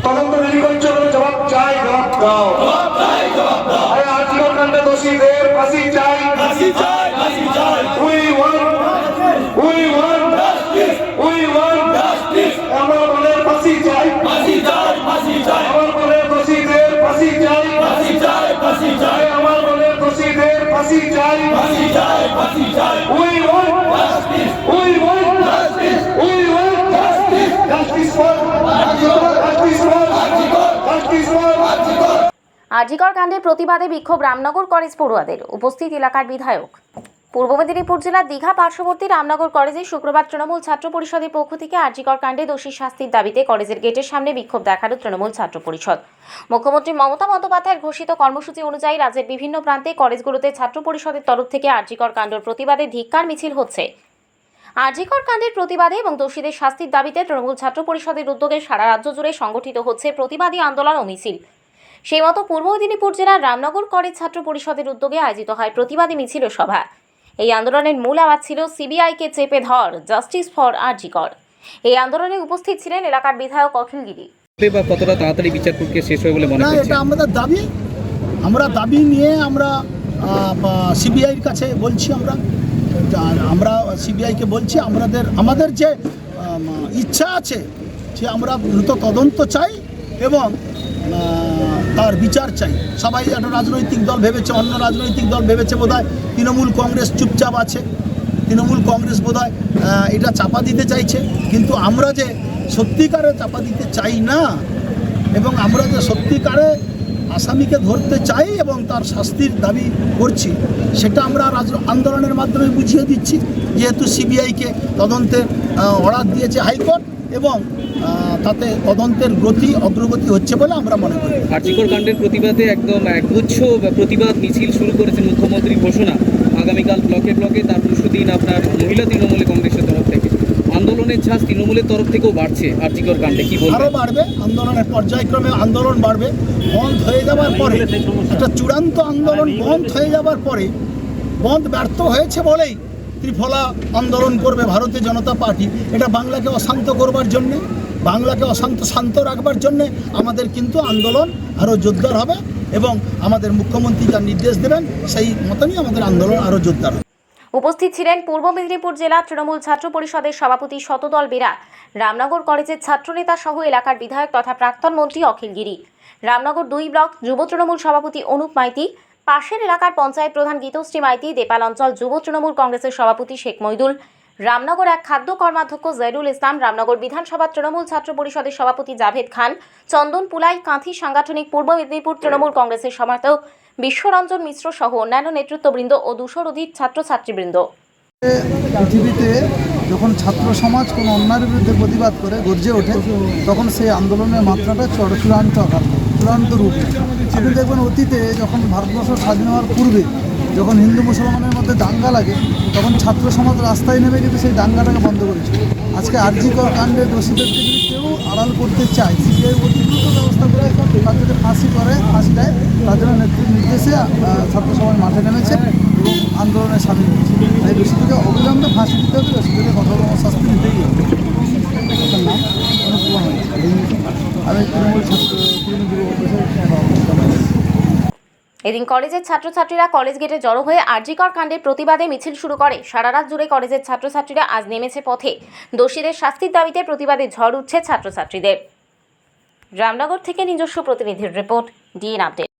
তদন্ত দেরি করছো, জবাব চাই, জবাব দাও। আজকের কাণ্ডে দোষীদের ফাঁসি চাই। আমার মনের ফাঁসি চাই, আমার মনের দোষীদের ফাঁসি চাই, আমার মনের দোষীদের ফাঁসি চাই। We want justice. We want justice. We want justice. Justice for justice for justice for RG Kar কাণ্ডের প্রতিবাদে বিক্ষোভ রামনগর কলেজ পড়ুয়াদের, উপস্থিত এলাকার বিধায়ক। পূর্ব মেদিনীপুর জেলার দীঘা পার্শ্ববর্তী রামনগর কলেজে শুক্রবার তৃণমূল ছাত্র পরিষদের পক্ষ থেকে আরজিকর কাণ্ডে দোষী শাস্তির দাবিতে কলেজের গেটের সামনে বিক্ষোভ দেখালো তৃণমূল ছাত্র পরিষদ। মুখ্যমন্ত্রী মমতা বন্দ্যোপাধ্যায়ের ঘোষিত কর্মসূচি অনুযায়ী রাজ্যের বিভিন্ন প্রান্তে কলেজগুলোতে ছাত্র পরিষদের তরফ থেকে আরজিকর কাণ্ডের প্রতিবাদে ধিক্কার মিছিল হচ্ছে। আরজিকর কাণ্ডের প্রতিবাদে এবং দোষীদের শাস্তির দাবিতে তৃণমূল ছাত্র পরিষদের উদ্যোগে সারা রাজ্য জুড়ে সংগঠিত হচ্ছে প্রতিবাদী আন্দোলন ও মিছিল। সেই মতো পূর্ব মেদিনীপুর জেলার রামনগর কলেজ ছাত্র পরিষদের উদ্যোগে আয়োজিত হয় প্রতিবাদী মিছিল ও সভা। এই আন্দোলনের মূল আওয়াজ ছিল সিবিআইকে চেপে ধর, জাস্টিস ফর আরজিকর। এই আন্দোলনে উপস্থিত ছিলেন এলাকার বিধায়ক অখিল গিরি। কতটা তাড়াতাড়ি বিচার প্রক্রিয়া শেষ হবে বলে মনে করছেন? এটা আমাদের দাবি, আমরা দাবি নিয়ে আমরা সিবিআইয়ের কাছে বলছি। আমরা সিবিআইকে বলছি আমাদের যে ইচ্ছা আছে যে আমরা দ্রুত তদন্ত চাই এবং তার বিচার চাই। সবাই একটা রাজনৈতিক দল ভেবেছে, অন্য রাজনৈতিক দল ভেবেছে বোধহয় তৃণমূল কংগ্রেস চুপচাপ আছে, তৃণমূল কংগ্রেস বোধহয় এটা চাপা দিতে চাইছে। কিন্তু আমরা যে সত্যিকারে চাপা দিতে চাই না এবং আমরা যে সত্যিকারে আসামিকে ধরতে চাই এবং তার শাস্তির দাবি করছি, সেটা আমরা আন্দোলনের মাধ্যমে বুঝিয়ে দিচ্ছি। যেহেতু সিবিআইকে তদন্তের অর্ডার দিয়েছে হাইকোর্ট এবং তাতে তদন্তের অগ্রগতি হচ্ছে বলে আমরা মনে করি। আরজিকর কাণ্ডের প্রতিবাদে একদম একগুচ্ছ প্রতিবাদ মিছিল শুরু করেছেন মুখ্যমন্ত্রীর ঘোষণা। আগামীকাল ব্লকে তার পরশুদিন আপনার মহিলা তৃণমূল কংগ্রেসের তরফ থেকে আন্দোলনের ঝাঁজ তৃণমূলের তরফ থেকেও বাড়ছে। আরজিকর কাণ্ডে কি বলবেন? আরও বাড়বে, আন্দোলনের পর্যায়ক্রমে আন্দোলন বাড়বে। বন্ধ হয়ে যাওয়ার পরে একটা চূড়ান্ত আন্দোলন বন্ধ হয়ে যাওয়ার পরে, বন্ধ ব্যর্থ হয়েছে বলেই ত্রিফলা আন্দোলন করবে ভারতীয় জনতা পার্টি। এটা বাংলাকে অশান্ত করবার জন্যে, বাংলাকে শান্ত রাখবার জন্যে আমাদের কিন্তু আন্দোলন আরও জোরদার হবে এবং আমাদের মুখ্যমন্ত্রী যা নির্দেশ দেবেন সেই মতনই আমাদের আন্দোলন আরও জোরদার হবে। উপস্থিত ছিলেন পূর্ব মেদিনীপুর জেলা তৃণমূল ছাত্র পরিষদের সভাপতি শতদল বেরা, রামনগর কলেজের ছাত্রনেতা সহ এলাকার বিধায়ক তথা প্রাক্তন মন্ত্রী অখিল গিরি, রামনগর 2 ব্লক যুব তৃণমূল সভাপতি অনুপ মাইতি, পাশের এলাকার পঞ্চায়েত প্রধান গীতশ্রী মাইতি, দেপাল অঞ্চল যুব তৃণমূল কংগ্রেসের সভাপতি শেখ মইদুল, রামনগর 1 খাদ্য কর্মাধ্যক্ষ জয়রুল ইসলাম, রামনগর বিধানসভা তৃণমূল ছাত্র পরিষদের সভাপতি জাভেদ খান, চন্দন পুলাই, কাঁথি সাংগঠনিক পূর্ব মেদিনীপুর তৃণমূল কংগ্রেসের সমর্থক বিশ্বরঞ্জন মিশ্র সহ অন্যান্য নেতৃত্ববৃন্দ ও 200-র অধিক ছাত্রছাত্রীবৃন্দ। পৃথিবীতে যখন ছাত্র সমাজ কোনো অন্যায়ের বিরুদ্ধে প্রতিবাদ করে গর্জে ওঠে, তখন সেই আন্দোলনের মাত্রাটা চূড়ান্ত রূপ। আপনি দেখবেন অতীতে যখন ভারতবর্ষ স্বাধীন হওয়ার পূর্বে যখন হিন্দু মুসলমানের মধ্যে দাঙ্গা লাগে, তখন ছাত্র সমাজ রাস্তায় নেমে কিন্তু সেই দাঙ্গাটাকে বন্ধ করেছিল। আজকে আরজিকর কাণ্ডের দোষীদেরকে যদি কেউ আড়াল করতে চায়, সিবিআই অতি দ্রুত ব্যবস্থা করে তার যদি ফাঁসি দেয়, তার জন্য নির্দেশে ছাত্র সমাজ মাঠে নেমেছে এবং আন্দোলনে সামিল হয়েছে। তাই দোষীদেরকে অবিলম্বে ফাঁসি দিতে হবে, দোষীদেরকে কঠোর শাস্তি দিতেই হবে। তার নাম আমি তৃণমূল যুব কংগ্রেসের। এদিন কলেজের ছাত্রছাত্রীরা কলেজ গেটে জড়ো হয়ে আরজিকর কাণ্ডের প্রতিবাদে মিছিল শুরু করে। সারা রাত জুড়ে কলেজের ছাত্রছাত্রীরা আজ নেমেছে পথে। দোষীদের শাস্তির দাবিতে প্রতিবাদে ঝড় উঠছে ছাত্রছাত্রীদের। রামনগর থেকে নিজস্ব প্রতিনিধির রিপোর্ট, ডিএন আপডেট।